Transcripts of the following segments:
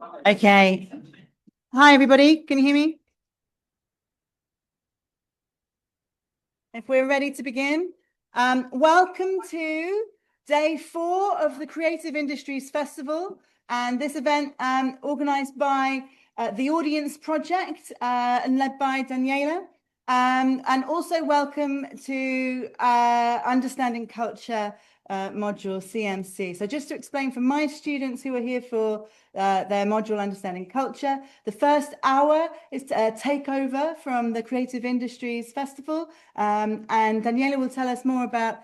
Okay. Hi, everybody. Can you hear me? If we're ready to begin, welcome to day 4 of the Creative Industries Festival. And this event organized by the Audience Project and led by Daniela. And also welcome to Understanding Culture module CMC. So just to explain for my students who are here for their module Understanding Culture, the first hour is a takeover from the Creative Industries Festival, and Daniela will tell us more about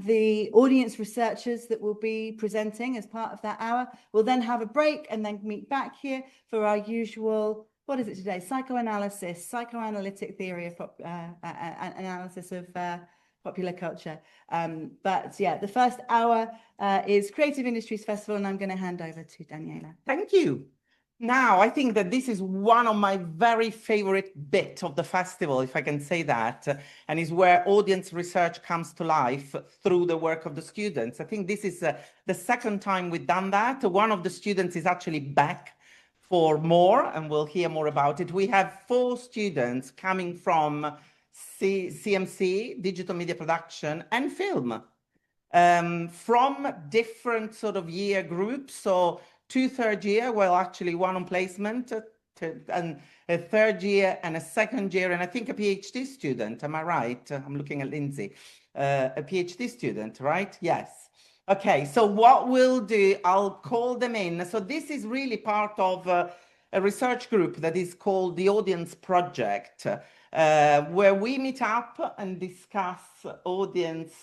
the audience researchers that will be presenting as part of that hour. We'll then have a break and then meet back here for our usual, what is it today? Psychoanalytic theory of analysis of popular culture. But yeah, the first hour is Creative Industries Festival, and I'm going to hand over to Daniela. Thank you. Now, I think that this is one of my very favorite bit of the festival, if I can say that, and is where audience research comes to life through the work of the students. I think this is the second time we've done that. One of the students is actually back for more, and we'll hear more about it. We have 4 students coming from CMC, digital media production, and film, from different sort of year groups. So 2 third year, well, actually 1 on placement, and a 3rd year and a 2nd year, and I think a PhD student. Am I right? I'm looking at Lindsay. A PhD student, right? Yes. Okay, so what we'll do, I'll call them in. So this is really part of a research group that is called the Audience Project, where we meet up and discuss audience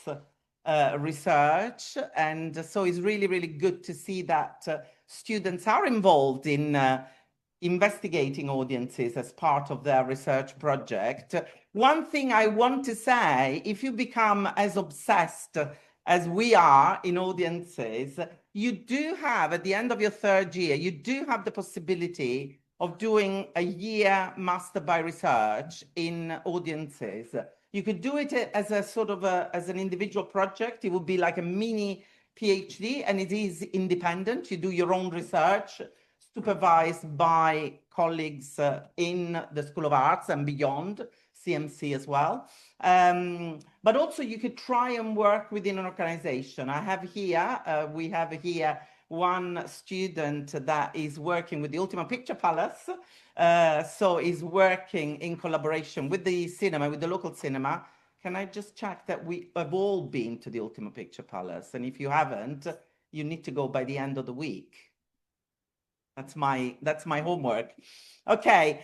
research. And so it's really, really good to see that students are involved in investigating audiences as part of their research project. One thing I want to say, if you become as obsessed as we are in audiences, you do have, at the end of your 3rd year, you do have the possibility of doing a year master by research in audiences. You could do it as a sort of as an individual project. It would be like a mini PhD, and it is independent. You do your own research, supervised by colleagues in the School of Arts and beyond, CMC as well. But also you could try and work within an organization. I have here, we have here one student that is working with the Ultima Picture Palace. So is working in collaboration with the cinema, with the local cinema. Can I just check that we have all been to the Ultima Picture Palace? And if you haven't, you need to go by the end of the week. That's my homework. Okay,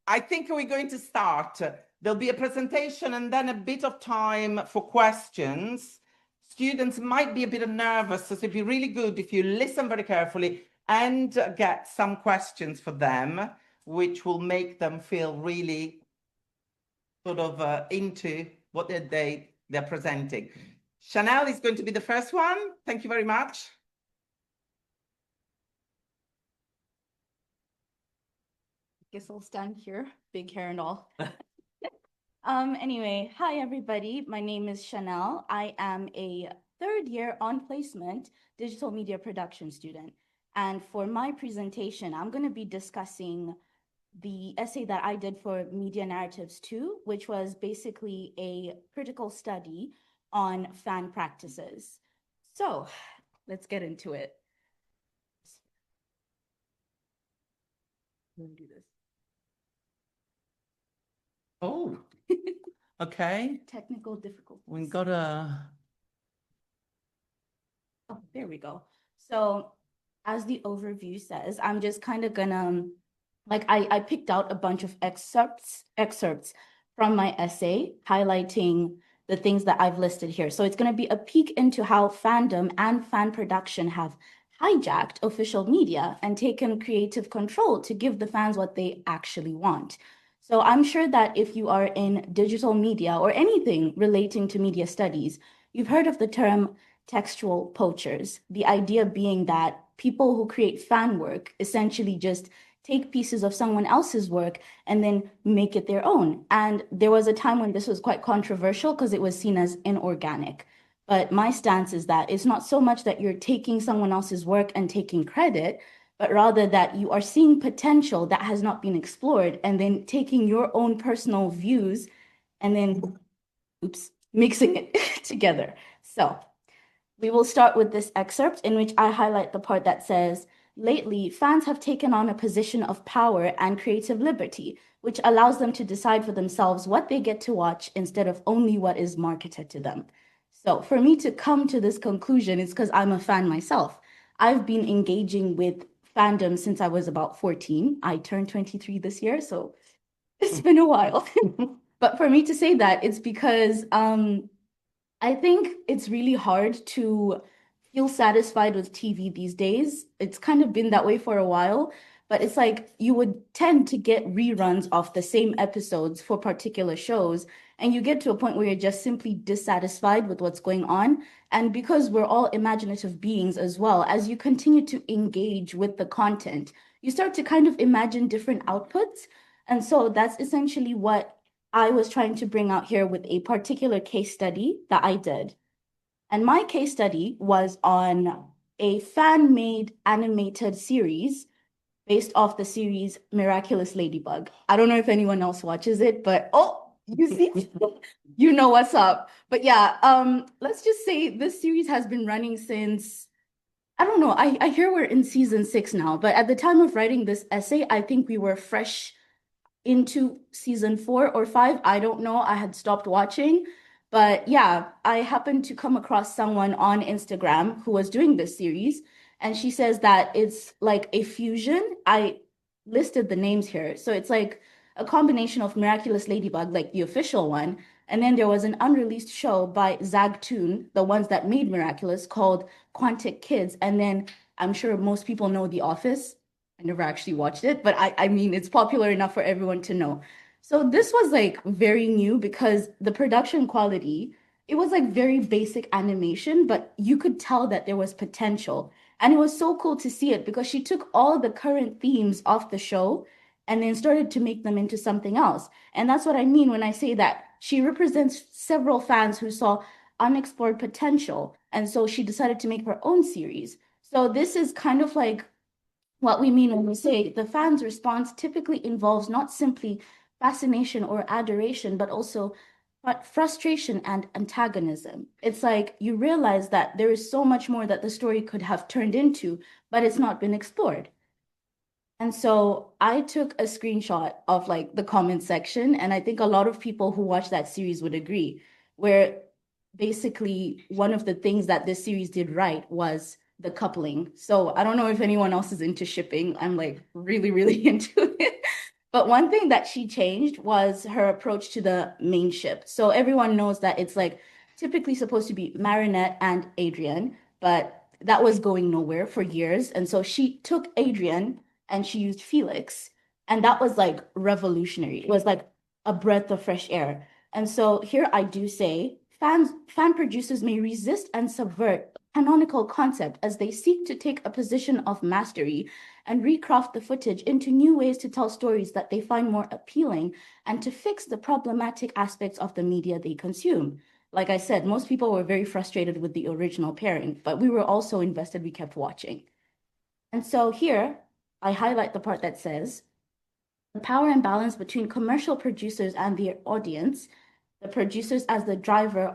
I think we're going to start. There'll be a presentation and then a bit of time for questions. Students might be a bit nervous, so it'd be really good if you listen very carefully and get some questions for them, which will make them feel really sort of into what they're presenting. Chanelle is going to be the first one. Thank you very much. Guess I'll stand here, big hair and all. Anyway, hi everybody. My name is Chanelle. I am a 3rd year on placement digital media production student. And for my presentation, I'm going to be discussing the essay that I did for Media Narratives 2, which was basically a critical study on fan practices. So let's get into it. I'm going to do this. Oh, okay. Technical difficulties. We got a... Oh, there we go. So as the overview says, I'm just kind of gonna, like, I picked out a bunch of excerpts from my essay, highlighting the things that I've listed here. So it's gonna be a peek into how fandom and fan production have hijacked official media and taken creative control to give the fans what they actually want. So I'm sure that if you are in digital media or anything relating to media studies, you've heard of the term textual poachers, the idea being that people who create fan work essentially just take pieces of someone else's work and then make it their own. And there was a time when this was quite controversial because it was seen as inorganic. But my stance is that it's not so much that you're taking someone else's work and taking credit, but rather that you are seeing potential that has not been explored and then taking your own personal views and then, mixing it together. So we will start with this excerpt in which I highlight the part that says, lately, fans have taken on a position of power and creative liberty, which allows them to decide for themselves what they get to watch instead of only what is marketed to them. So for me to come to this conclusion is because I'm a fan myself. I've been engaging with fandom since I was about 14. I turned 23 this year, so it's been a while. But for me to say that, it's because I think it's really hard to feel satisfied with TV these days. It's kind of been that way for a while, but it's like you would tend to get reruns of the same episodes for particular shows, and you get to a point where you're just simply dissatisfied with what's going on. And because we're all imaginative beings as well, as you continue to engage with the content, you start to kind of imagine different outputs. And so that's essentially what I was trying to bring out here with a particular case study that I did. And my case study was on a fan-made animated series based off the series Miraculous Ladybug. I don't know if anyone else watches it, but you see, you know what's up. But yeah, let's just say this series has been running since, I don't know, I hear we're in season 6 now, but at the time of writing this essay, I think we were fresh into season 4 or 5. I don't know. I had stopped watching. But yeah, I happened to come across someone on Instagram who was doing this series. And she says that it's like a fusion. I listed the names here. So it's like a combination of Miraculous Ladybug, like the official one. And then there was an unreleased show by Zagtoon, the ones that made Miraculous, called Quantic Kids. And then I'm sure most people know The Office. I never actually watched it, but I mean, it's popular enough for everyone to know. So this was like very new because the production quality, it was like very basic animation, but you could tell that there was potential. And it was so cool to see it because she took all the current themes of the show and then started to make them into something else. And that's what I mean when I say that she represents several fans who saw unexplored potential. And so she decided to make her own series. So this is kind of like what we mean when we say the fan's response typically involves not simply fascination or adoration, but also frustration and antagonism. It's like you realize that there is so much more that the story could have turned into, but it's not been explored. And so I took a screenshot of like the comment section, and I think a lot of people who watch that series would agree, where basically one of the things that this series did right was the coupling. So I don't know if anyone else is into shipping. I'm like really, really into it. But one thing that she changed was her approach to the main ship. So everyone knows that it's like typically supposed to be Marinette and Adrian, but that was going nowhere for years. And so she took Adrian and she used Felix. And that was like revolutionary. It was like a breath of fresh air. And so here I do say fan producers may resist and subvert canonical concept as they seek to take a position of mastery and recraft the footage into new ways to tell stories that they find more appealing and to fix the problematic aspects of the media they consume. Like I said, most people were very frustrated with the original pairing, but we were also invested, we kept watching. And so here, I highlight the part that says, the power imbalance between commercial producers and their audience, the producers as the driver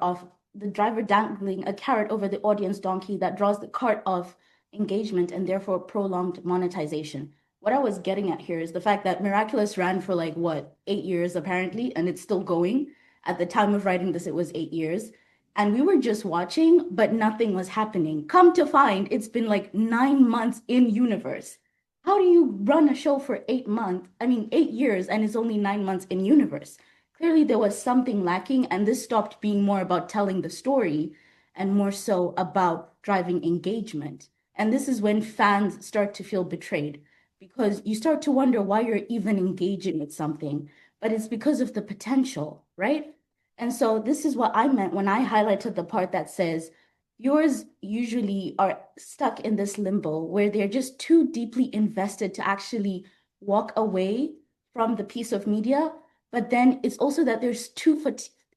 dangling a carrot over the audience donkey that draws the cart of engagement and therefore prolonged monetization. What I was getting at here is the fact that Miraculous ran for like what, 8 years apparently, and it's still going. At the time of writing this, it was 8 years. And we were just watching, but nothing was happening. Come to find, it's been like 9 months in universe. How do you run a show for 8 months? I mean, 8 years, and it's only 9 months in universe. Clearly, there was something lacking, and this stopped being more about telling the story and more so about driving engagement. And this is when fans start to feel betrayed because you start to wonder why you're even engaging with something, but it's because of the potential, right? And so this is what I meant when I highlighted the part that says, viewers usually are stuck in this limbo where they're just too deeply invested to actually walk away from the piece of media. But then it's also that there's too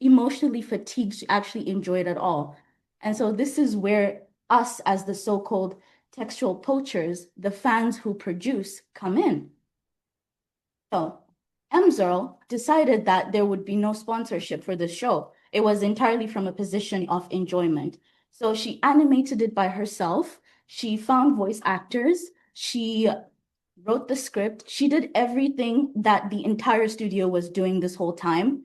emotionally fatigued to actually enjoy it at all. And so this is where us as the so-called textual poachers, the fans who produce, come in. So Zurl decided that there would be no sponsorship for the show. It was entirely from a position of enjoyment. So she animated it by herself. She found voice actors. She wrote the script. She did everything that the entire studio was doing this whole time,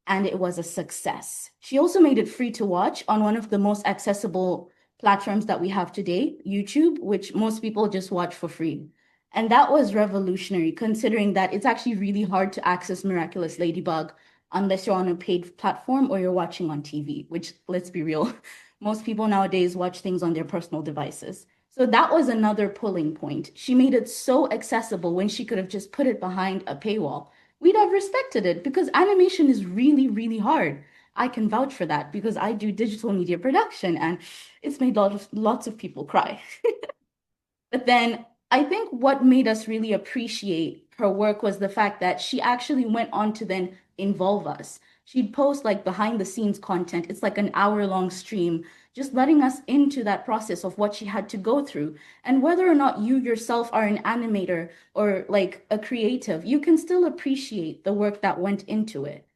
and it was a success. She also made it free to watch on one of the most accessible platforms that we have today, YouTube, which most people just watch for free. And that was revolutionary, considering that it's actually really hard to access Miraculous Ladybug unless you're on a paid platform or you're watching on TV, which, let's be real, most people nowadays watch things on their personal devices. So that was another pulling point. She made it so accessible when she could have just put it behind a paywall. We'd have respected it because animation is really, really hard. I can vouch for that because I do digital media production and it's made lots of people cry. But then I think what made us really appreciate her work was the fact that she actually went on to then involve us. She'd post like behind the scenes content. It's like an hour-long stream, just letting us into that process of what she had to go through. And whether or not you yourself are an animator or like a creative, you can still appreciate the work that went into it.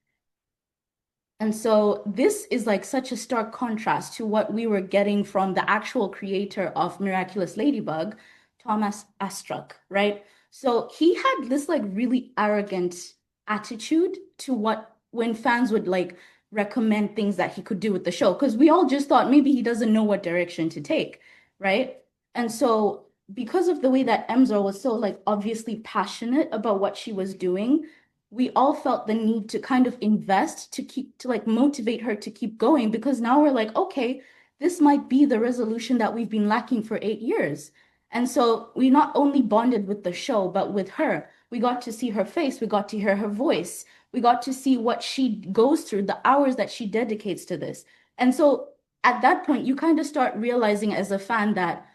And so this is like such a stark contrast to what we were getting from the actual creator of Miraculous Ladybug, Thomas Astruck, right? So he had this like really arrogant attitude to what when fans would like recommend things that he could do with the show, because we all just thought maybe he doesn't know what direction to take, right? And so because of the way that Emzo was so like obviously passionate about what she was doing, we all felt the need to kind of invest to like motivate her to keep going, because now we're like, okay, this might be the resolution that we've been lacking for 8 years. And so we not only bonded with the show, but with her. We got to see her face, we got to hear her voice, we got to see what she goes through, the hours that she dedicates to this. And so at that point, you kind of start realizing as a fan that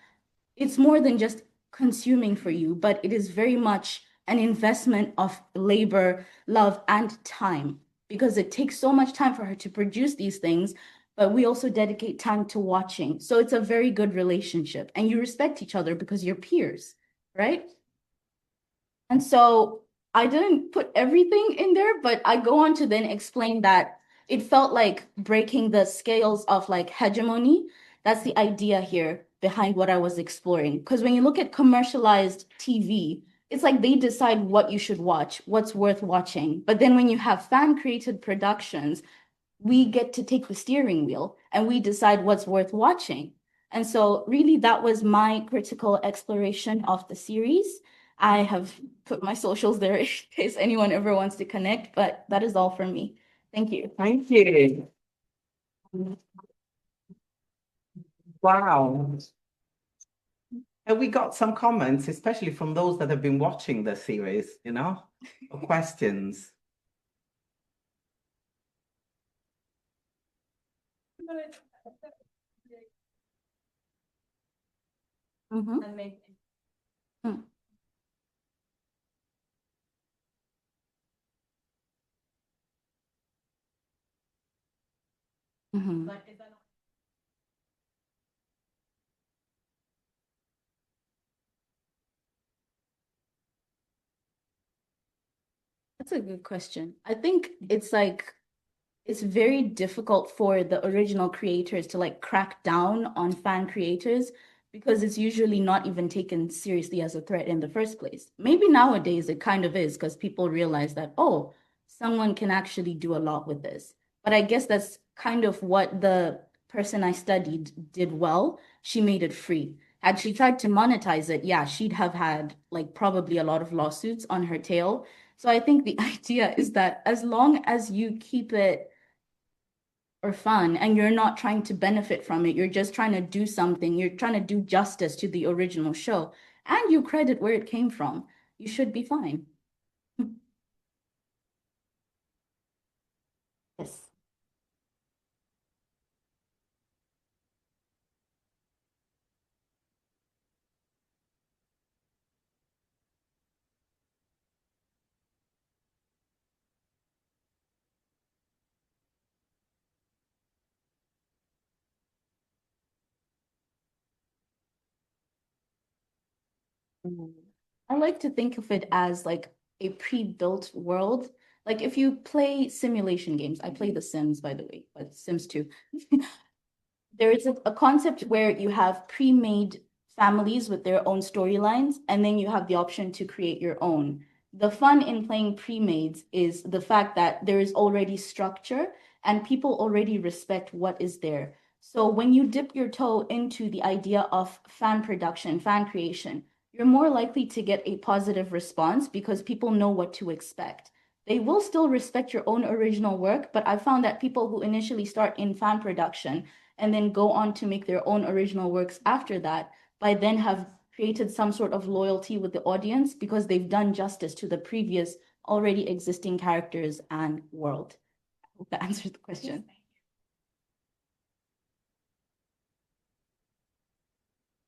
it's more than just consuming for you, but it is very much an investment of labor, love, and time, because it takes so much time for her to produce these things, but we also dedicate time to watching. So it's a very good relationship, and you respect each other because you're peers, right? And so I didn't put everything in there, but I go on to then explain that it felt like breaking the scales of like hegemony. That's the idea here behind what I was exploring. Because when you look at commercialized TV, it's like they decide what you should watch, what's worth watching. But then when you have fan created productions, we get to take the steering wheel and we decide what's worth watching. And so really that was my critical exploration of the series. I have put my socials there in case anyone ever wants to connect, but that is all from me. Thank you. Thank you. Wow. And we got some comments, especially from those that have been watching the series, or questions. Mhm. Mm. Mhm. That's a good question. I think it's like it's very difficult for the original creators to like crack down on fan creators because it's usually not even taken seriously as a threat in the first place. Maybe nowadays it kind of is because people realize that, oh, someone can actually do a lot with this. But I guess that's kind of what the person I studied did well. She made it free. Had she tried to monetize it, yeah, she'd have had like probably a lot of lawsuits on her tail. So I think the idea is that as long as you keep it or fun and you're not trying to benefit from it, you're just trying to do something, you're trying to do justice to the original show, and you credit where it came from, you should be fine. Yes. I like to think of it as like a pre-built world. Like if you play simulation games, I play The Sims, by the way, but Sims 2. There is a concept where you have pre-made families with their own storylines, and then you have the option to create your own. The fun in playing pre-mades is the fact that there is already structure and people already respect what is there. So when you dip your toe into the idea of fan production, fan creation, you're more likely to get a positive response because people know what to expect. They will still respect your own original work, but I found that people who initially start in fan production and then go on to make their own original works after that, by then have created some sort of loyalty with the audience because they've done justice to the previous already existing characters and world. I hope that answers the question.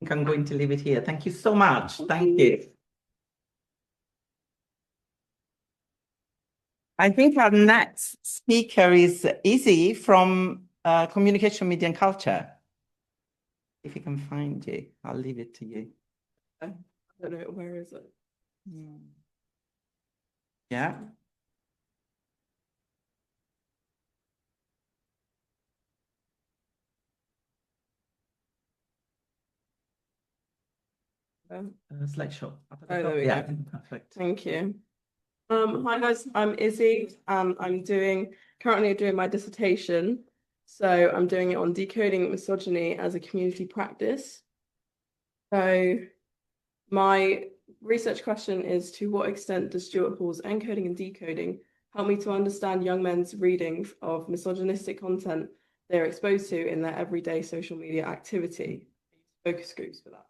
I think I'm going to leave it here. Thank you so much. Thank you. I think our next speaker is Izzy from Communication, Media and Culture. If you can find you, I'll leave it to you. I don't know, where is it? Yeah. Slideshow. Oh, there we Yeah, go. perfect. Thank you. Hi guys, I'm Izzy and I'm currently doing my dissertation. So I'm doing it on decoding misogyny as a community practice. So my research question is, to what extent does Stuart Hall's encoding and decoding help me to understand young men's reading of misogynistic content they're exposed to in their everyday social media activity? Focus groups for that.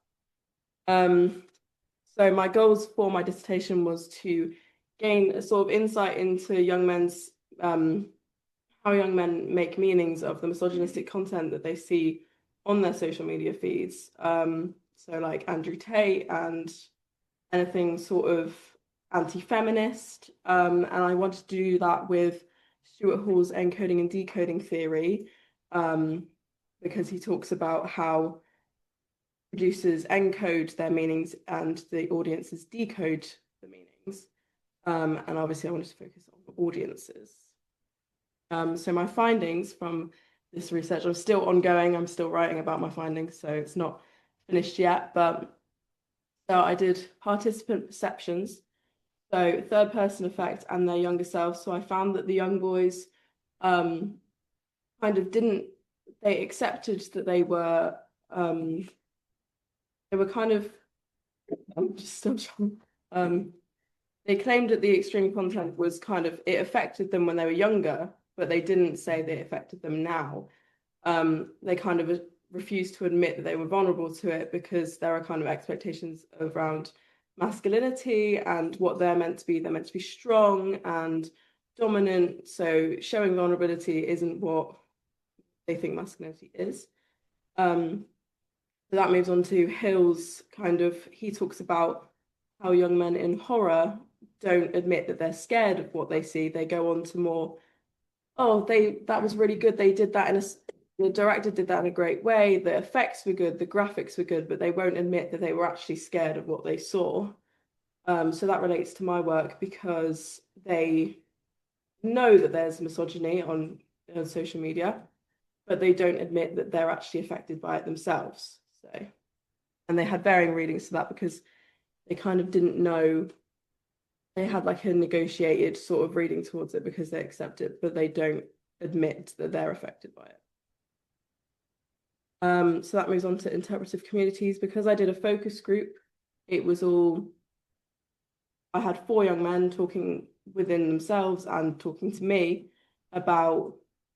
So my goals for my dissertation was to gain a sort of insight into young men's how young men make meanings of the misogynistic content that they see on their social media feeds. So like Andrew Tate and anything sort of anti-feminist. And I wanted to do that with Stuart Hall's encoding and decoding theory, because he talks about how producers encode their meanings and the audiences decode the meanings. And obviously I wanted to focus on audiences. So my findings from this research are still ongoing. I'm still writing about my findings, so it's not finished yet. But so I did participant perceptions, so third person effect and their younger selves. So I found that the young boys kind of they accepted that they were kind of, I'm just still trying, they claimed that the extreme content was kind of, it affected them when they were younger, but they didn't say that it affected them now. They kind of refused to admit that they were vulnerable to it because there are kind of expectations around masculinity and what they're meant to be. They're meant to be strong and dominant. So showing vulnerability isn't what they think masculinity is. So that moves on to Hill's he talks about how young men in horror don't admit that they're scared of what they see. They go on to more, that was really good. They did that the director did that in a great way. The effects were good, the graphics were good, but they won't admit that they were actually scared of what they saw. So that relates to my work because they know that there's misogyny on social media, but they don't admit that they're actually affected by it themselves. So, and they had varying readings to that because they kind of didn't know. They had like a negotiated sort of reading towards it because they accept it, but they don't admit that they're affected by it. So that moves on to interpretive communities. Because I did a focus group, I had 4 young men talking within themselves and talking to me about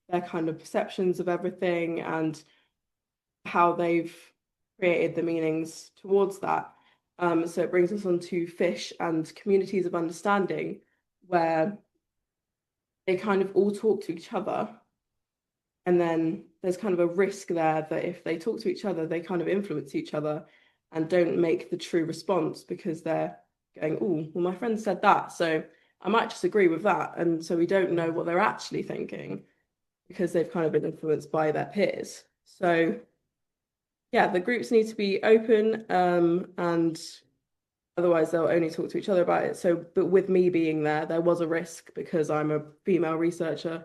their kind of perceptions of everything and how they've created the meanings towards that. So it brings us on to Fish and Communities of Understanding, where they kind of all talk to each other. And then there's kind of a risk there that if they talk to each other, they kind of influence each other and don't make the true response because they're going, oh, well, my friend said that, so I might just agree with that. And so we don't know what they're actually thinking because they've kind of been influenced by their peers. So yeah, the groups need to be open and Otherwise, they'll only talk to each other about it. So, but with me being there was a risk because I'm a female researcher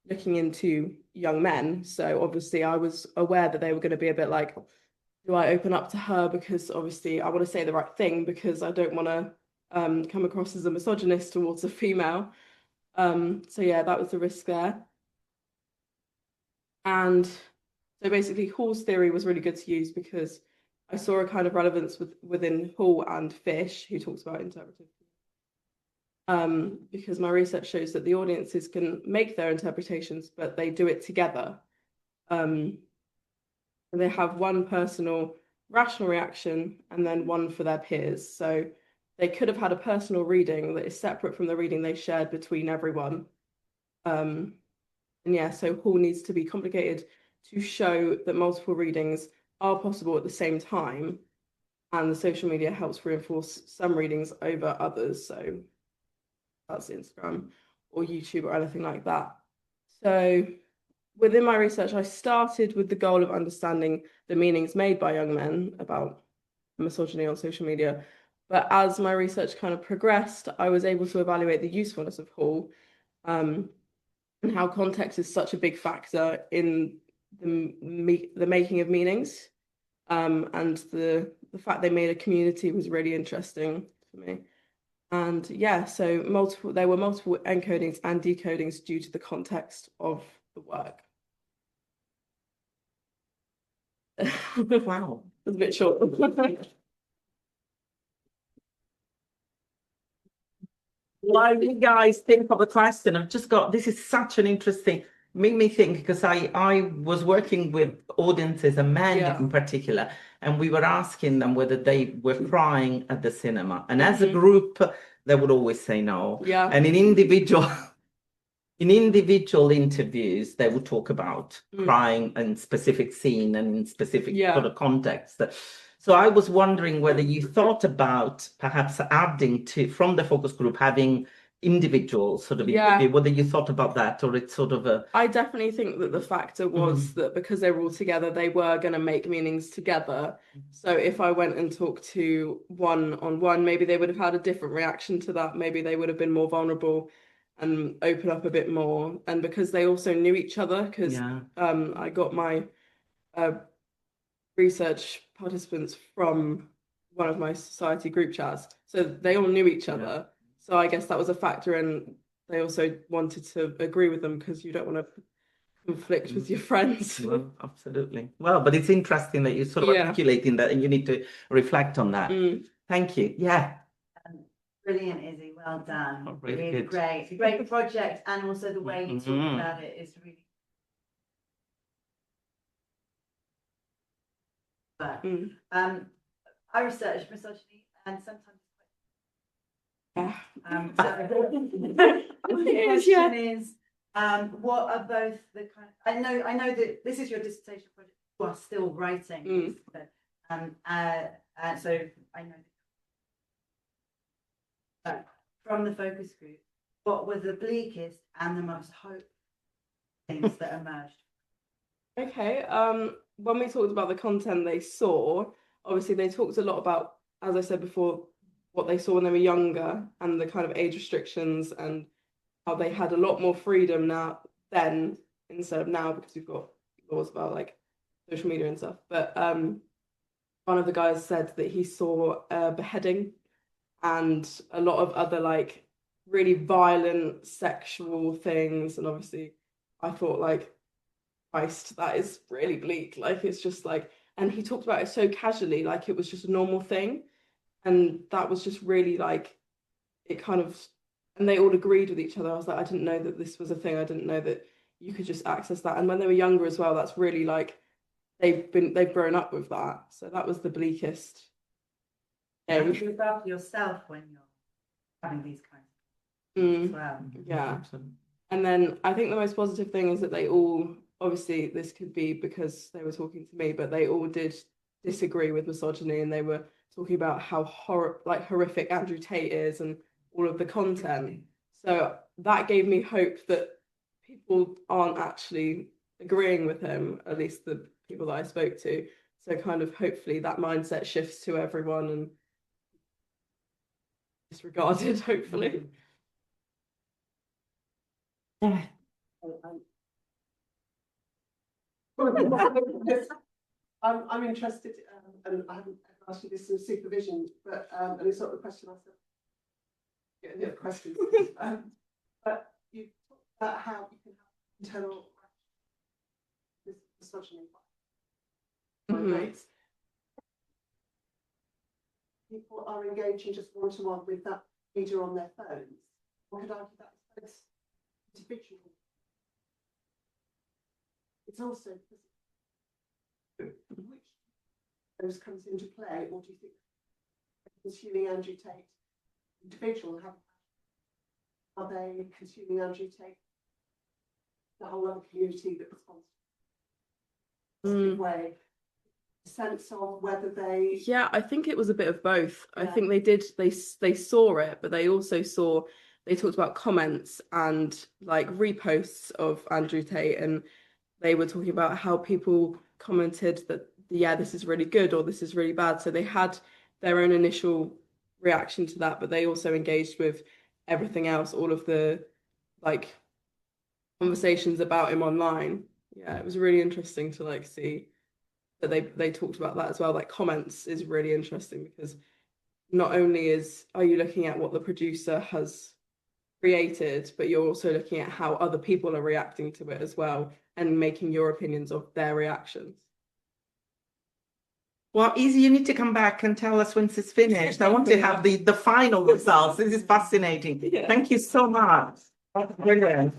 looking into young men. So obviously I was aware that they were going to be a bit like, do I open up to her? Because obviously I want to say the right thing because I don't want to come across as a misogynist towards a female. So yeah, that was the risk there. And so basically Hall's theory was really good to use because I saw a kind of relevance within Hall and Fish, who talks about interpretive. Because my research shows that the audiences can make their interpretations, but they do it together. And they have one personal rational reaction and then one for their peers. So they could have had a personal reading that is separate from the reading they shared between everyone. And yeah, so Hall needs to be complicated to show that multiple readings are possible at the same time. And the social media helps reinforce some readings over others. So that's Instagram or YouTube or anything like that. So within my research, I started with the goal of understanding the meanings made by young men about misogyny on social media. But as my research kind of progressed, I was able to evaluate the usefulness of Hall and how context is such a big factor in the making of meanings. And the fact they made a community was really interesting for me. And yeah, so there were multiple encodings and decodings due to the context of the work. Wow. It's a bit short. While you guys think of a question, I've just got, this is such an interesting, made me think because I was working with audiences and men in particular, and we were asking them whether they were crying at the cinema. And as a group, they would always say no. Yeah. And in individual interviews, they would talk about crying in specific scene and in specific sort of context. So I was wondering whether you thought about perhaps adding to, from the focus group, having individuals sort of interview, whether you thought about that or it's sort of a... I definitely think that the factor was that because they were all together, they were going to make meanings together. So if I went and talked to one-on-one, maybe they would have had a different reaction to that. Maybe they would have been more vulnerable and open up a bit more. And because they also knew each other, because I got my research participants from one of my society group chats. So they all knew each other. So I guess that was a factor, and they also wanted to agree with them because you don't want to conflict with your friends. Well, absolutely. Well, but it's interesting that you're sort of articulating that and you need to reflect on that. Thank you. Yeah. Brilliant, Izzy. Well done. Oh, really really good. Great. It's a great project, and also the way you talk about it is really. I research misogyny, and sometimes. The question is, what are both the kind? I know that this is your dissertation project. You are still writing, so I know. From the focus group, what were the bleakest and the most hopeful things that emerged? Okay. When we talked about the content they saw, obviously they talked a lot about, as I said before, what they saw when they were younger and the kind of age restrictions and how they had a lot more freedom then instead of now because we've got laws about like social media and stuff. But one of the guys said that he saw a beheading and a lot of other like really violent sexual things. And obviously I thought like, Christ, that is really bleak. Like it's just like, and he talked about it so casually, like it was just a normal thing. And that was just really like, it kind of, and they all agreed with each other. I was like, I didn't know that this was a thing. I didn't know that you could just access that. And when they were younger as well, that's really like, they've grown up with that. So that was the bleakest. You look after yourself when you're having these kinds of things as well. Yeah. And then I think the most positive thing is that they all, obviously this could be because they were talking to me, but they all did disagree with misogyny, and they were talking about how horrific Andrew Tate is and all of the content. So that gave me hope that people aren't actually agreeing with him, at least the people that I spoke to. So kind of hopefully that mindset shifts to everyone, and disregarded, hopefully. I'm interested, and I haven't asked you this in supervision, but and it's not the question I said. Get any other questions? But you talked about how you can have internal misogyny. Mates. People are engaging just one-to-one with that reader on their phones. One could argue that is individual. It's also which those comes into play, or do you think consuming Andrew Tate individual are they consuming Andrew Tate the whole other community that responds in a way? Sense of whether they I think it was a bit of both. Yeah. I think they saw it, but they also they talked about comments and like reposts of Andrew Tate, and they were talking about how people commented that this is really good or this is really bad. So they had their own initial reaction to that, but they also engaged with everything else, all of the like conversations about him online. It was really interesting to like see that they talked about that as well. Like comments is really interesting because not only are you looking at what the producer has created, but you're also looking at how other people are reacting to it as well and making your opinions of their reactions. Well, Izzy, you need to come back and tell us when it's finished. I want to have the final results. This is fascinating. Yeah. Thank you so much. That's brilliant.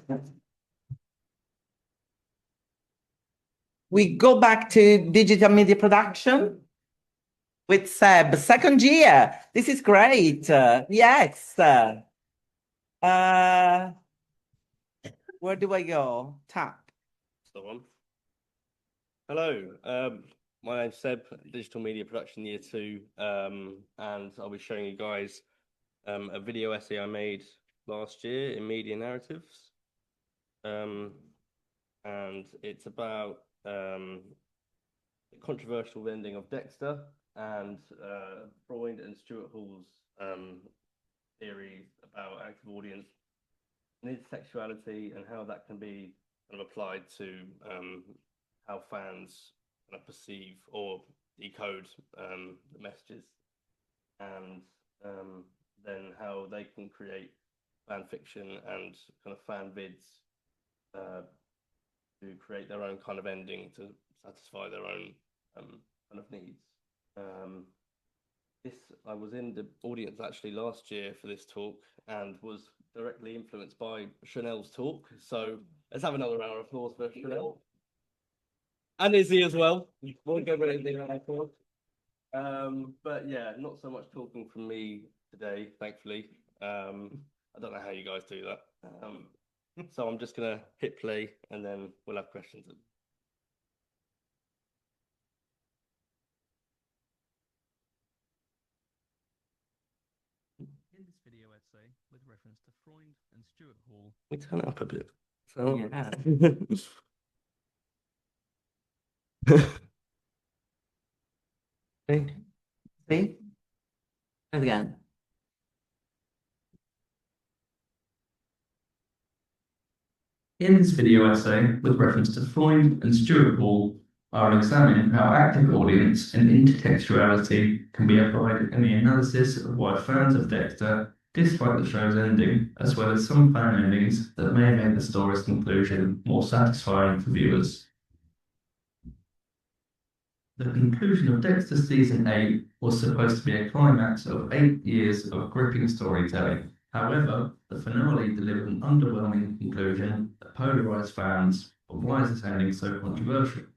We go back to digital media production with Seb, second year. This is great. Yes. Where do I go? Tap. That's the one. Hello, my name's Seb, Digital Media Production Year 2, and I'll be showing you guys a video essay I made last year in media narratives. And it's about the controversial ending of Dexter and Freud and Stuart Hall's theories about active audience and intertextuality and how that can be kind of applied to how fans kind of perceive or decode the messages, and then how they can create fan fiction and kind of fan vids to create their own kind of ending to satisfy their own kind of needs. I was in the audience actually last year for this talk and was directly influenced by Chanelle's talk. So let's have another round of applause for Chanelle. And Izzy as well. Won't go with anything like that. But yeah, not so much talking from me today, thankfully. I don't know how you guys do that. So I'm just gonna hit play and then we'll have questions. In this video essay, with reference to Freud and Stuart Hall. We turn it up a bit. So Yeah. See? Again. In this video essay, with reference to Freud and Stuart Hall, I'll examine how active audience and intertextuality can be applied in the analysis of why fans of Dexter dislike the show's ending, as well as some fan endings that may make the story's conclusion more satisfying for viewers. The conclusion of Dexter Season 8 was supposed to be a climax of 8 years of gripping storytelling. However, the finale delivered an underwhelming conclusion that polarized fans. But why is this ending so controversial?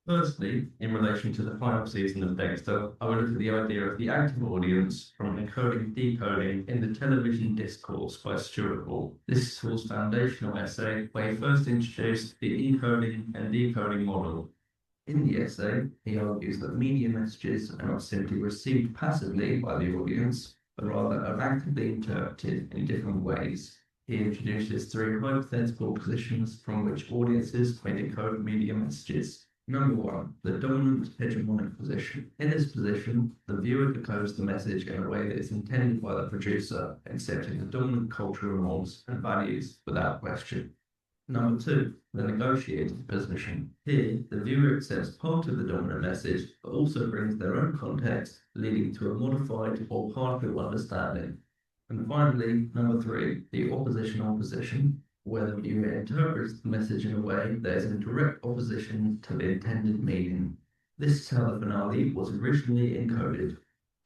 Firstly, in relation to the final season of Dexter, I will look at the idea of the active audience from encoding decoding in the television discourse by Stuart Hall. This is Hall's foundational essay where he first introduced the encoding and decoding model. In the essay, he argues that media messages are not simply received passively by the audience, but rather are actively interpreted in different ways. He introduces 3 hypothetical positions from which audiences may decode media messages. Number one, the dominant hegemonic position. In this position, the viewer decodes the message in a way that is intended by the producer, accepting the dominant cultural norms and values without question. Number two, the negotiated position. Here, the viewer accepts part of the dominant message, but also brings their own context, leading to a modified or partial understanding. And finally, number three, the oppositional position, where the viewer interprets the message in a way that is in direct opposition to the intended meaning. This is how the finale was originally encoded.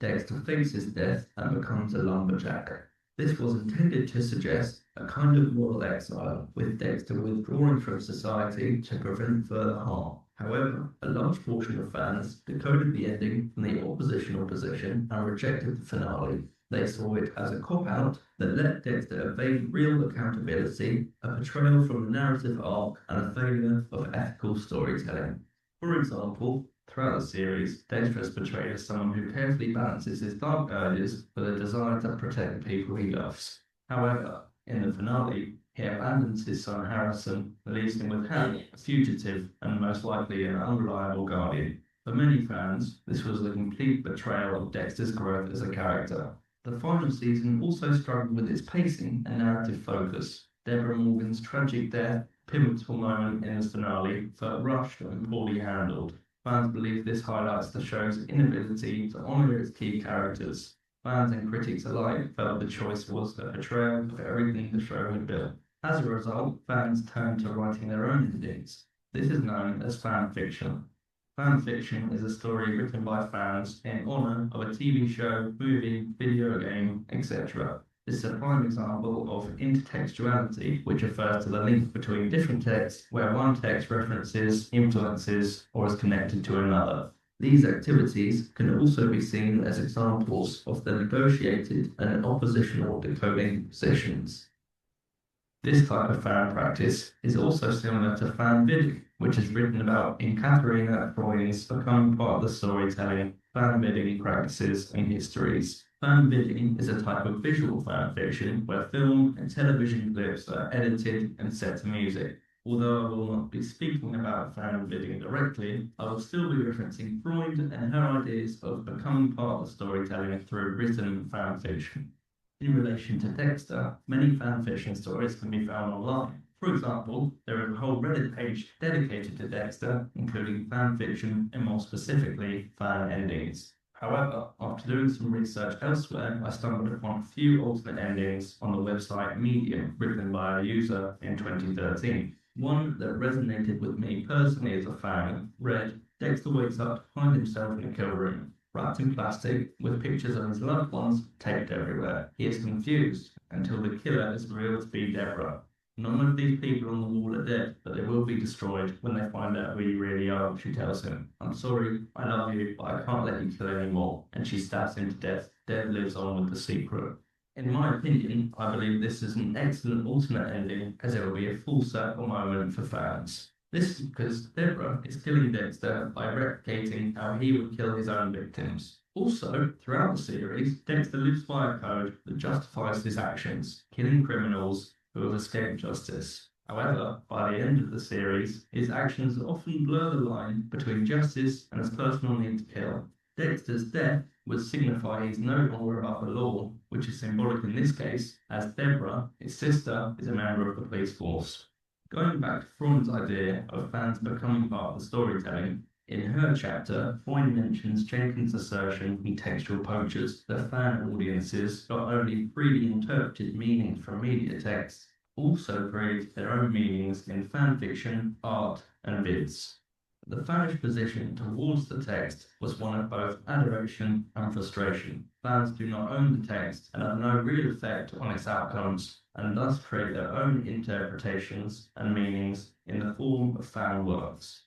Dexter fakes his death and becomes a lumberjack. This was intended to suggest a kind of moral exile, with Dexter withdrawing from society to prevent further harm. However, a large portion of fans decoded the ending from the oppositional position and rejected the finale. They saw it as a cop-out that let Dexter evade real accountability, a betrayal from the narrative arc, and a failure of ethical storytelling. For example, throughout the series, Dexter is portrayed as someone who carefully balances his dark urges with a desire to protect the people he loves. However, in the finale, he abandons his son Harrison, leaves him with Hannah, a fugitive and most likely an unreliable guardian. For many fans, this was a complete betrayal of Dexter's growth as a character. The final season also struggled with its pacing and narrative focus. Deborah Morgan's tragic death, pivotal moment in the finale, felt rushed and poorly handled. Fans believe this highlights the show's inability to honour its key characters. Fans and critics alike felt the choice was a betrayal of everything the show had built. As a result, fans turned to writing their own endings. This is known as fan fiction. Fan fiction is a story written by fans in honour of a TV show, movie, video game, etc. This is a prime example of intertextuality, which refers to the link between different texts where one text references, influences, or is connected to another. These activities can also be seen as examples of the negotiated and oppositional decoding positions. This type of fan practice is also similar to fan bidding, which is written about in Katharina Freund's Becoming Part of the Storytelling, Fan Bidding Practices and Histories. Fan bidding is a type of visual fan fiction where film and television clips are edited and set to music. Although I will not be speaking about fan bidding directly, I will still be referencing Freud and her ideas of becoming part of the storytelling through written fan fiction. In relation to Dexter, many fan fiction stories can be found online. For example, there is a whole Reddit page dedicated to Dexter, including fan fiction and more specifically, fan endings. However, after doing some research elsewhere, I stumbled upon a few alternate endings on the website Medium, written by a user in 2013. One that resonated with me personally as a fan read, Dexter wakes up to find himself in a kill room, wrapped in plastic, with pictures of his loved ones taped everywhere. He is confused until the killer is revealed to be Deborah. None of these people on the wall are dead, but they will be destroyed when they find out who you really are, she tells him. I'm sorry, I love you, but I can't let you kill anymore. And she stabs him to death. Deb lives on with the secret. In my opinion, I believe this is an excellent alternate ending, as it will be a full circle moment for fans. This is because Deborah is killing Dexter by replicating how he would kill his own victims. Also, throughout the series, Dexter lives by a code that justifies his actions, killing criminals who have escaped justice. However, by the end of the series, his actions often blur the line between justice and his personal need to kill. Dexter's death would signify he's no longer above the law, which is symbolic in this case, as Deborah, his sister, is a member of the police force. Going back to Freund's idea of fans becoming part of the storytelling, in her chapter, Freund mentions Jenkins' assertion in Textual Poachers that fan audiences not only freely interpreted meaning from media texts, also create their own meanings in fan fiction, art, and vids. The fanish position towards the text was one of both adoration and frustration. Fans do not own the text and have no real effect on its outcomes, and thus create their own interpretations and meanings in the form of fan works.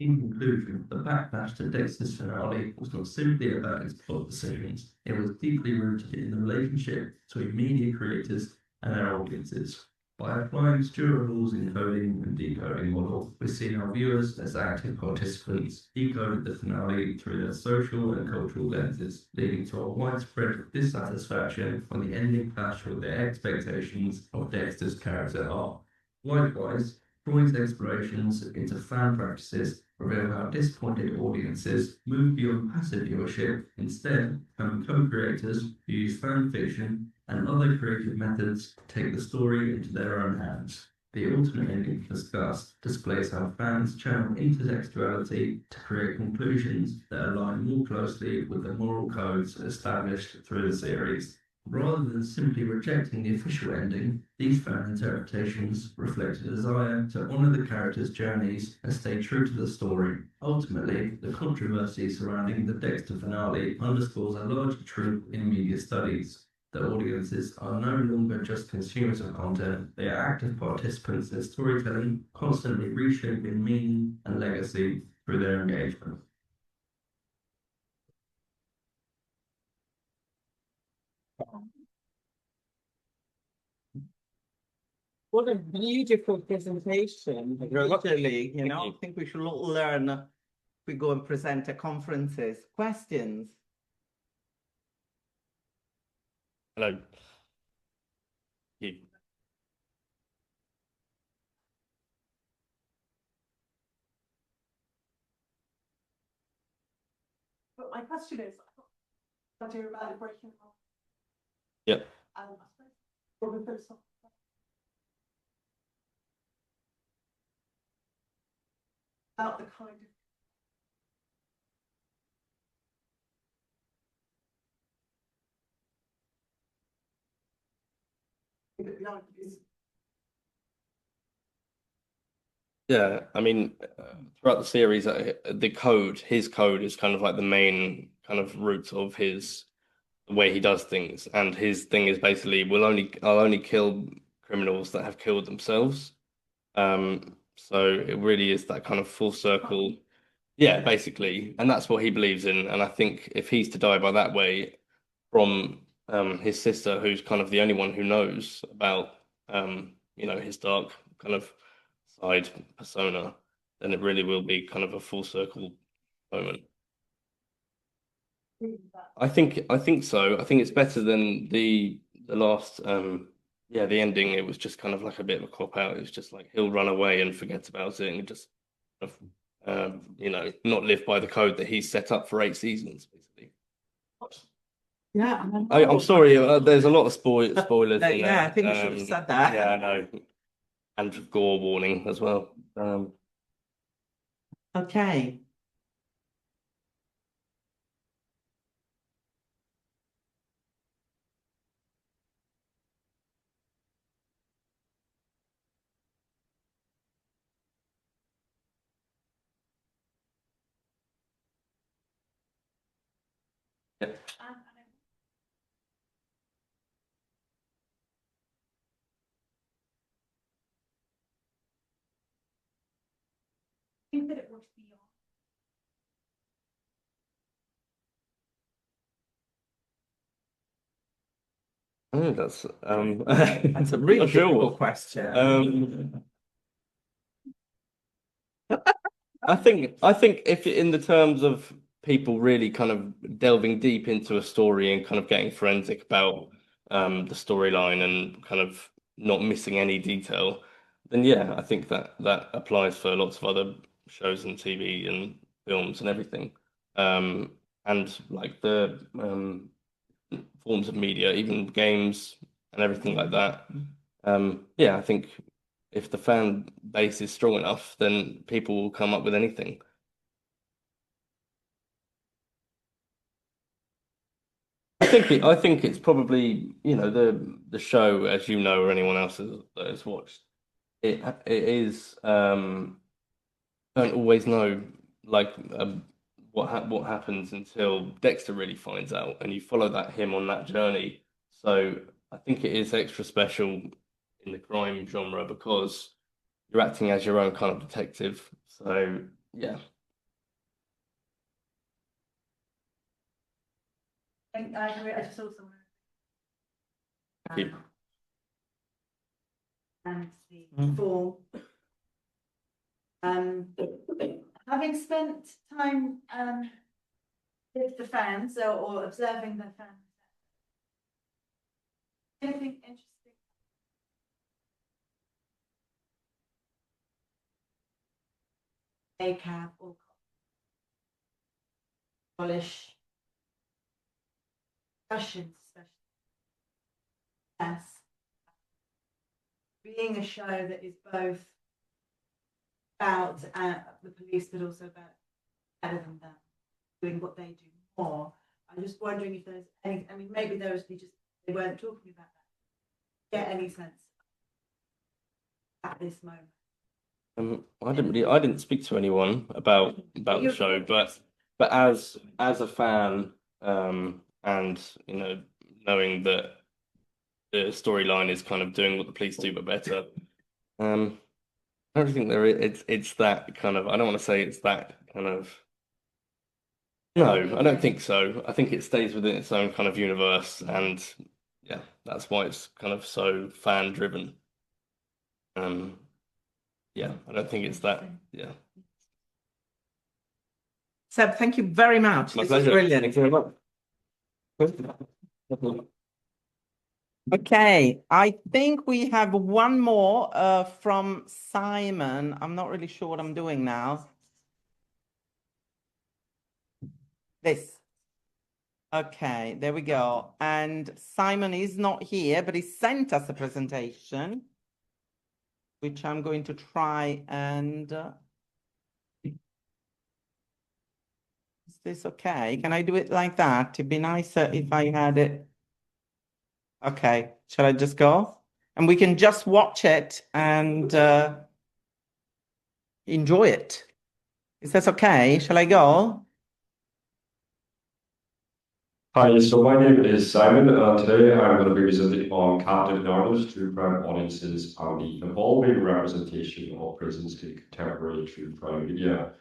In conclusion, the backlash to Dexter's finale was not simply about its plot decisions, it was deeply rooted in the relationship between media creators and their audiences. By applying Stuart Hall's encoding and decoding model, we've seen our viewers as active participants decoded the finale through their social and cultural lenses, leading to a widespread dissatisfaction when the ending clashed with their expectations of Dexter's character arc. Likewise, Freud's explorations into fan practices reveal how disappointed audiences move beyond passive viewership, instead become co-creators who use fan fiction and other creative methods to take the story into their own hands. The alternate ending discussed displays how fans channel intertextuality to create conclusions that align more closely with the moral codes established through the series. Rather than simply rejecting the official ending, these fan interpretations reflect a desire to honour the characters' journeys and stay true to the story. Ultimately, the controversy surrounding the Dexter finale underscores a larger truth in media studies. The audiences are no longer just consumers of content, they are active participants in storytelling, constantly reshaping meaning and legacy through their engagement. What a beautiful presentation. Thank you very much. Literally, Thank I you. think we should all learn if we go and present at conferences. Questions? Hello. You. But my question is, I thought idea about breaking the law. Yep. I suppose probably philosophical. About the kind of that the argument is Yeah, I mean, throughout the series, his code is kind of like the main kind of root of the way he does things, and his thing is basically, I'll only kill criminals that have killed themselves. So it really is that kind of full circle, yeah, basically, and that's what he believes in. And I think if he's to die by that way, from his sister, who's kind of the only one who knows about his dark kind of side persona, then it really will be kind of a full circle moment. I think so. I think it's better than the last the ending. It was just kind of like a bit of a cop out. It was just like he'll run away and forget about it and just not live by the code that he's set up for 8 seasons, basically. Yeah. I'm sorry, there's a lot of spoilers in Yeah, there. I think we should have said that. Yeah, I know. And gore warning as well. Okay. I think that it works beyond. Oh, that's That's a really not sure. difficult question. I think if in the terms of people really kind of delving deep into a story and kind of getting forensic about the storyline and kind of not missing any detail, then yeah, I think that applies for lots of other shows and TV and films and everything. And like the forms of media, even games and everything like that. Yeah, I think if the fan base is strong enough, then people will come up with anything. I think it's probably, the show, as you know, or anyone else that has watched it is don't always know like what happens until Dexter really finds out, and you follow him on that journey. So I think it is extra special in the crime genre because you're acting as your own kind of detective. So yeah. I agree. I just saw somewhere. Thank you. And the form. Having spent time with the fans or observing the fans, anything interesting? ACAB or abolish discussions, especially yes, being a show that is both about the police, but also about better than them, doing what they do more. I'm just wondering if there's any. I mean, maybe there was just they weren't talking about that. Get any sense at this moment? I didn't speak to anyone about the show, but as a fan, and you know, knowing that the storyline is kind of doing what the police do but better, I don't think it's that kind of. I don't want to say it's that kind of. No, I don't think so. I think it stays within its own kind of universe, and yeah, that's why it's kind of so fan driven. Yeah, I don't think it's that. Yeah. Seb, thank you very much. My This pleasure. is brilliant. Thank you very much. Okay, I think we have one more from Simon. I'm not really sure what I'm doing now. This. Okay, there we go. And Simon is not here, but he sent us a presentation, which I'm going to try and... is this okay? Can I do it like that? It'd be nicer if I had it. Okay, shall I just go? And we can just watch it and enjoy it. Is that okay? Shall I go? Hi, so my name is Simon. Today I'm going to be presenting on captive narratives, true crime audiences, and the evolving representation of prisons in contemporary true crime media.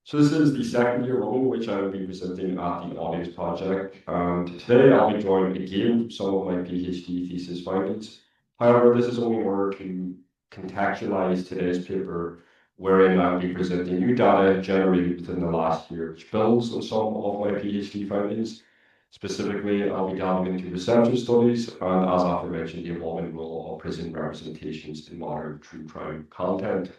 So this is the second year running which I will be presenting at the Audience Project, and today I'll be drawing again from some of my PhD thesis findings. However, this is only in order to contextualize today's paper, wherein I'll be presenting new data generated within the last year, which builds on some of my PhD findings. Specifically, I'll be delving into reception studies and, as aforementioned, the evolving role of prison representations in modern true crime content.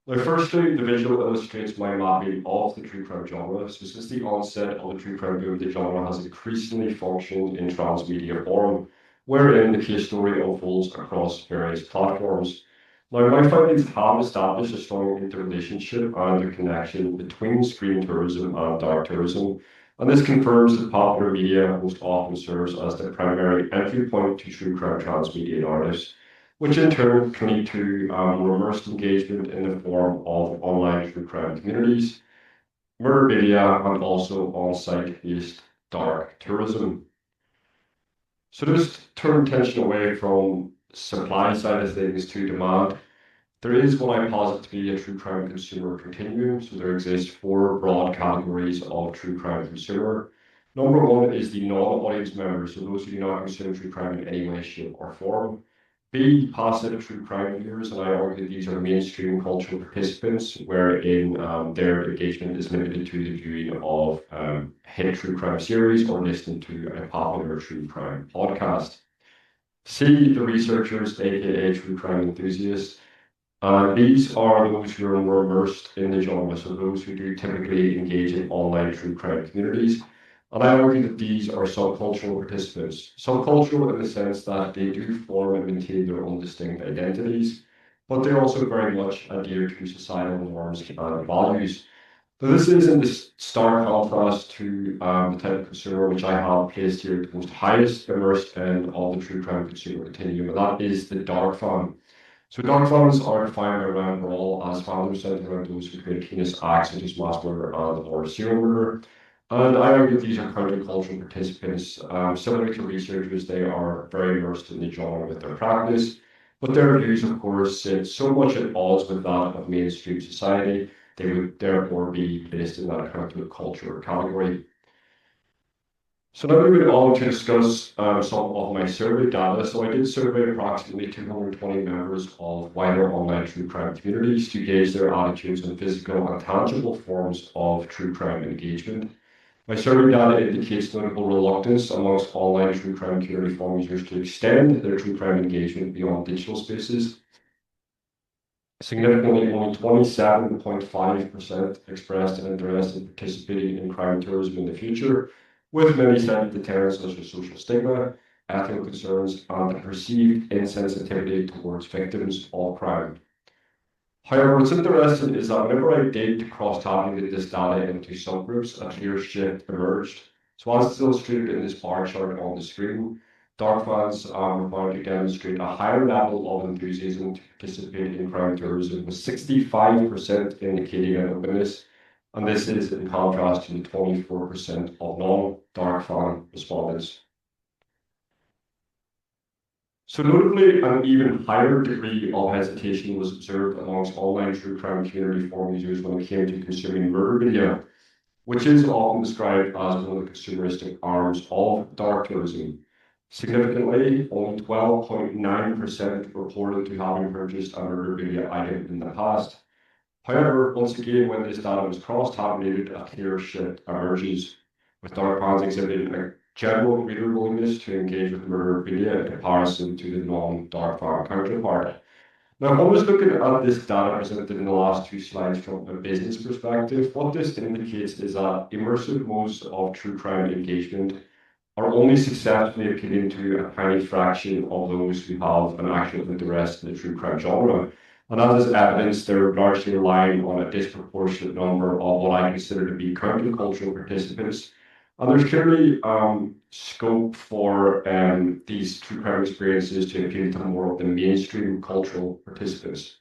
Now, firstly, the visual illustrates my mapping of the true crime genre. So since the onset of the true crime boom, the genre has increasingly functioned in transmedia form, wherein the case story unfolds across various platforms. Now, my findings have established a strong interrelationship and a connection between screen tourism and dark tourism, and this confirms that popular media most often serves as the primary entry point to true crime transmedia narratives, which in turn can lead to more immersed engagement in the form of online true crime communities, murder media, and also on-site based dark tourism. So just turn attention away from supply side of things to demand. There is what I posit to be a true crime consumer continuum. So there exist four broad categories of true crime consumer. Number one is the non-audience members, so those who do not consume true crime in any way, shape, or form. B, passive true crime viewers, and I argue these are mainstream cultural participants, wherein their engagement is limited to the viewing of hit true crime series or listening to a popular true crime podcast. C, the researchers, aka true crime enthusiasts. These are those who are more immersed in the genre, so those who do typically engage in online true crime communities. And I argue that these are subcultural participants. Subcultural in the sense that they do form and maintain their own distinct identities, but they also very much adhere to societal norms and values. So this is in this stark contrast to the type of consumer which I have placed here at the most highest immersed end of the true crime consumer continuum, and that is the dark fan. So dark fans are defined by Rand Brawl as fandoms centered around those who commit heinous acts such as mass murder or serial murder. And I argue these are countercultural participants. Similar to researchers, they are very immersed in the genre with their practice, but their views, of course, sit so much at odds with that of mainstream society, they would therefore be placed in that counterculture category. So now moving on to discuss some of my survey data. So I did survey approximately 220 members of wider online true crime communities to gauge their attitudes on physical and tangible forms of true crime engagement. My survey data indicates notable reluctance amongst online true crime community forum users to extend their true crime engagement beyond digital spaces. Significantly, only 27.5% expressed an interest in participating in crime tourism in the future, with many citing deterrents such as social stigma, ethical concerns, and the perceived insensitivity towards victims of crime. However, what's interesting is that whenever I did cross-tabulate this data into subgroups, a clear shift emerged. So as is illustrated in this bar chart on the screen, dark fans were found to demonstrate a higher level of enthusiasm to participate in crime tourism, with 65% indicating an openness, and this is in contrast to the 24% of non-dark fan respondents. So notably, an even higher degree of hesitation was observed amongst online true crime community forum users when it came to consuming murder video, which is often described as one of the consumeristic arms of dark tourism. Significantly, only 12.9% reported to having purchased a murder video item in the past. However, once again, when this data was cross-tabulated, a clear shift emerges, with dark fans exhibiting a general greater willingness to engage with murder video in comparison to the non-dark fan counterpart. Now, if I was looking at this data presented in the last two slides from a business perspective, what this indicates is that immersive modes of true crime engagement are only successfully appealing to a tiny fraction of those who have an actual interest in the true crime genre. And as is evidenced, they're largely relying on a disproportionate number of what I consider to be countercultural participants. And there's clearly scope for these true crime experiences to appeal to more of the mainstream cultural participants.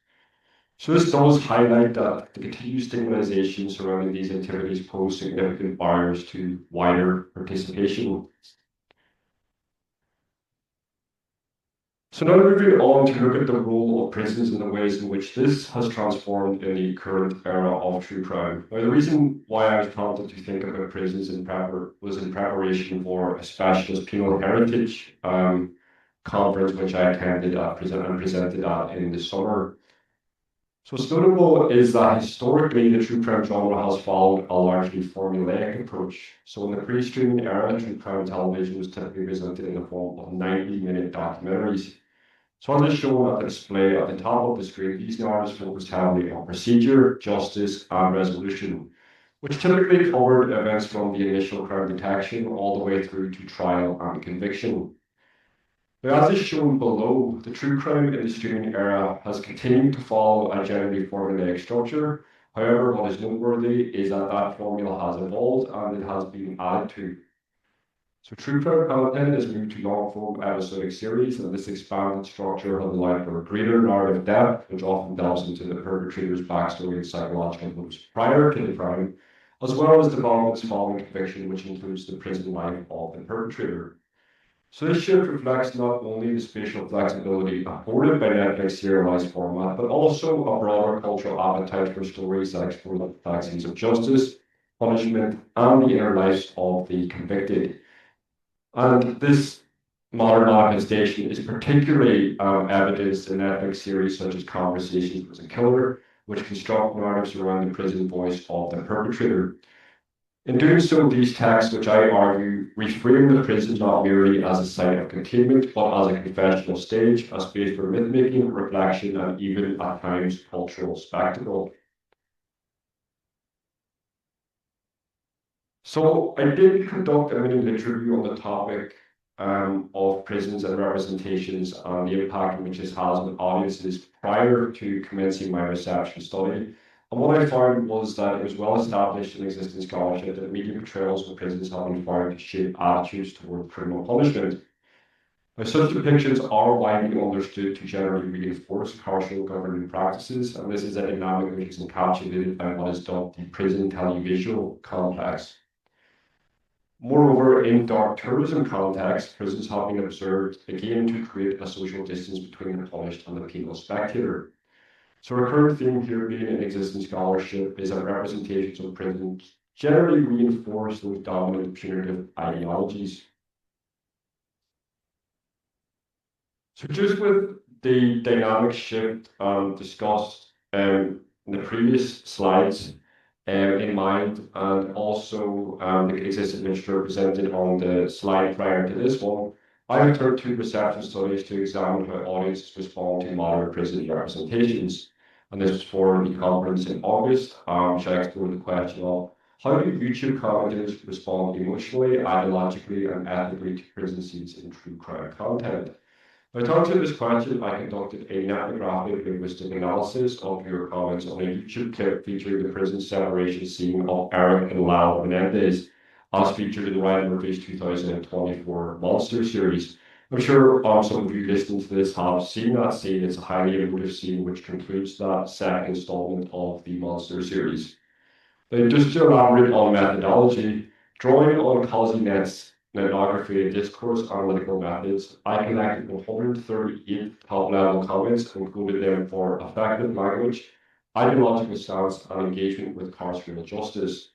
So this does highlight that the continued stigmatization surrounding these activities pose significant barriers to wider participation. So now moving on to look at the role of prisons and the ways in which this has transformed in the current era of true crime. Now, the reason why I was prompted to think about prisons was in preparation for a specialist penal heritage conference which I attended and presented at in the summer. So what's notable is that historically the true crime genre has followed a largely formulaic approach. So in the pre-streaming era, true crime television was typically presented in the form of 90-minute documentaries. So as is shown at the display at the top of the screen, these narratives focused heavily on procedure, justice, and resolution, which typically covered events from the initial crime detection all the way through to trial and conviction. Now, as is shown below, the true crime in the streaming era has continued to follow a generally formulaic structure. However, what is noteworthy is that that formula has evolved and it has been added to. So true crime content has moved to long-form episodic series, and this expanded structure has allowed for greater narrative depth, which often delves into the perpetrator's backstory and psychological moves prior to the crime, as well as developments following conviction, which includes the prison life of the perpetrator. So this shift reflects not only the spatial flexibility afforded by Netflix's serialized format, but also a broader cultural appetite for stories that explore the complexities of justice, punishment, and the inner lives of the convicted. And this modern manifestation is particularly evidenced in Netflix series such as Conversations with a Killer, which construct narratives around the prison voice of the perpetrator. In doing so, these texts, which I argue, reframe the prison not merely as a site of containment, but as a confessional stage, a space for myth-making, reflection, and even, at times, cultural spectacle. So I did conduct a mini literature review on the topic of prisons and representations and the impact which this has on audiences prior to commencing my reception study. And what I found was that it was well established in existing scholarship that media portrayals of prisons have been found to shape attitudes toward criminal punishment. Now, such depictions are widely understood to generally reinforce carceral governing practices, and this is a dynamic which is encapsulated by what is dubbed the prison televisual complex. Moreover, in dark tourism context, prisons have been observed again to create a social distance between the punished and the penal spectator. So our current theme here being in existing scholarship is that representations of prisons generally reinforce those dominant punitive ideologies. So just with the dynamic shift discussed in the previous slides in mind, and also the existing literature presented on the slide prior to this one, I have turned to reception studies to examine how audiences respond to modern prison representations. and this was for the conference in August, which I explored the question of how do YouTube commenters respond emotionally, ideologically, and ethically to prison scenes in true crime content. By answering this question, I conducted a ethnographic linguistic analysis of viewer comments on a YouTube clip featuring the prison separation scene of Eric and Lau Menendez, as featured in the Ryan Murphy's 2024 Monster series. I'm sure some of you listening to this have seen that scene. It's a highly emotive scene which concludes that second installment of the Monster series. But just to elaborate on methodology, drawing on CausyNet's ethnography and discourse analytical methods, I collected 138 top-level comments and coded them for effective language, ideological stance, and engagement with carceral justice.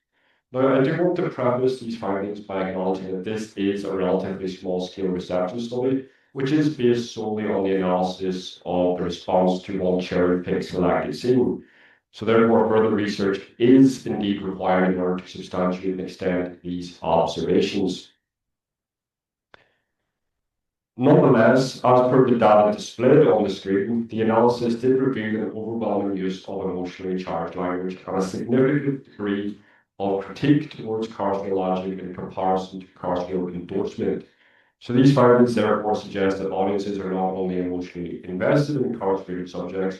Now, I do want to preface these findings by acknowledging that this is a relatively small-scale reception study, which is based solely on the analysis of the response to one cherry-picked selected scene. So therefore, further research is indeed required in order to substantiate and extend these observations. Nonetheless, as per the data displayed on the screen, the analysis did reveal an overwhelming use of emotionally charged language and a significant degree of critique towards carceral logic in comparison to carceral endorsement. So these findings therefore suggest that audiences are not only emotionally invested in incarcerated subjects,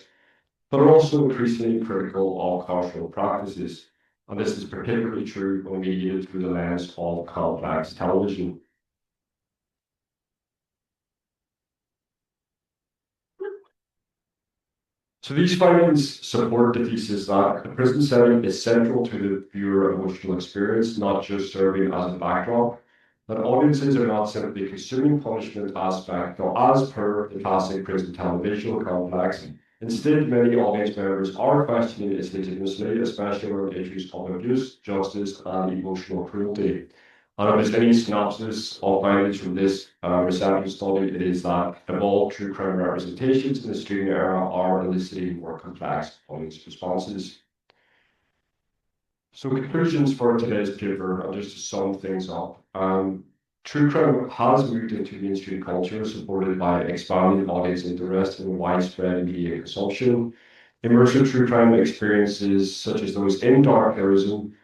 but are also increasingly critical of carceral practices. And this is particularly true when mediated through the lens of complex television. So these findings support the thesis that the prison setting is central to the viewer emotional experience, not just serving as a backdrop, that audiences are not simply consuming punishment as per the classic prison television complex. Instead, many audience members are questioning its legitimacy, especially around issues of abuse, justice, and emotional cruelty. And if there's any synopsis of findings from this reception study, it is that evolved true crime representations in the streaming era are eliciting more complex audience responses. So conclusions for today's paper, and just to sum things up. True crime has moved into mainstream culture, supported by expanding audience interest and widespread media consumption. Immersive true crime experiences, such as those in dark terrorism,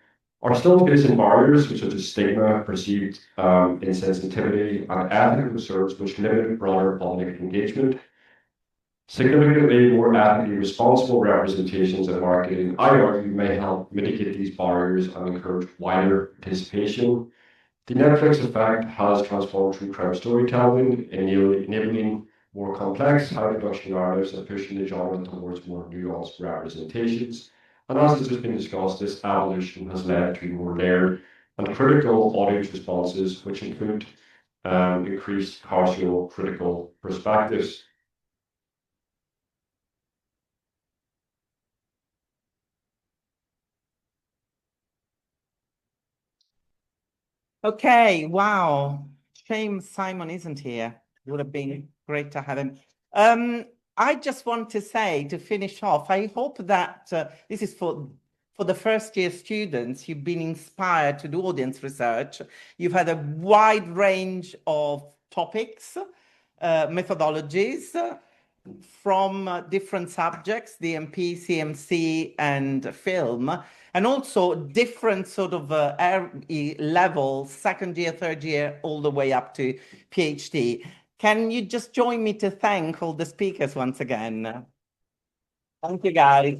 are still facing barriers such as stigma, perceived insensitivity, and ethical concerns which limit broader public engagement. Significantly more ethically responsible representations and marketing, I argue, may help mitigate these barriers and encourage wider participation. The Netflix effect has transformed true crime storytelling, enabling more complex, high-production narratives and pushing the genre towards more nuanced representations. And as has just been discussed, this evolution has led to more layered and critical audience responses, which include increased carceral critical perspectives. Okay, wow. Shame Simon isn't here. Would have been great to have him. I just want to say, to finish off, I hope that this is for the first year students, you've been inspired to do audience research. You've had a wide range of topics, methodologies, from different subjects, DMP, CMC, and film, and also different sort of levels, second year, third year, all the way up to PhD. Can you just join me to thank all the speakers once again? Thank you, guys.